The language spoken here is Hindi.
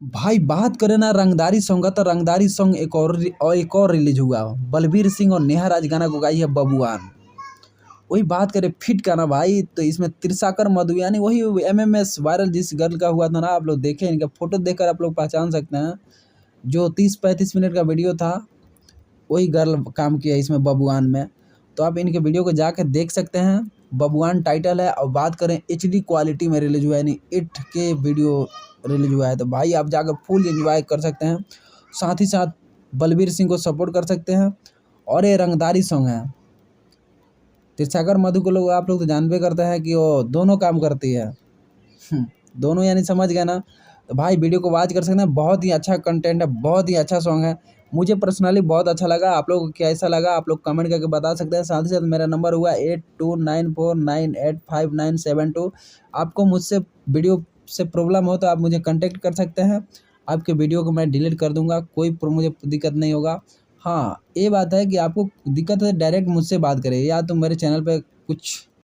भाई बात करें ना रंगदारी सॉन्ग का, तो रंगदारी सॉन्ग एक और रिलीज हुआ। बलबीर सिंह और नेहा राज गाना को गाई है बबुआन। वही बात करें फिट का ना भाई, तो इसमें त्रिशाकर मधु यानी वही एमएमएस वायरल जिस गर्ल का हुआ था ना, आप लोग देखे इनका फोटो देखकर आप लोग पहचान सकते हैं। जो 30-35 मिनट का वीडियो था, वही गर्ल काम किया इसमें बबुआन में। तो आप इनके वीडियो को जाकर देख सकते हैं। बबुआन टाइटल है। और बात करें एचडी क्वालिटी में रिलीज हुआ है, यानी 8K वीडियो रिलीज हुआ है। तो भाई आप जाकर फुल एंजॉय कर सकते हैं, साथ ही साथ बलबीर सिंह को सपोर्ट कर सकते हैं। और ये रंगदारी सॉन्ग है। त्रिशाकर मधु को लोग आप लोग तो जानबे करते हैं कि वो दोनों काम करती है। दोनों यानी समझ गए ना। तो भाई वीडियो को वॉच कर सकते हैं। बहुत ही अच्छा कंटेंट है, बहुत ही अच्छा सॉन्ग है। मुझे पर्सनली बहुत अच्छा लगा। आप लोगों को कैसा लगा आप लोग कमेंट करके बता सकते हैं। साथ ही साथ मेरा नंबर हुआ 8294985972। आपको मुझसे वीडियो से प्रॉब्लम हो तो आप मुझे कांटेक्ट कर सकते हैं। आपके वीडियो को मैं डिलीट कर दूंगा, कोई मुझे दिक्कत नहीं होगा। हाँ, ये बात है कि आपको दिक्कत है डायरेक्ट मुझसे बात करें, या तो मेरे चैनल पे कुछ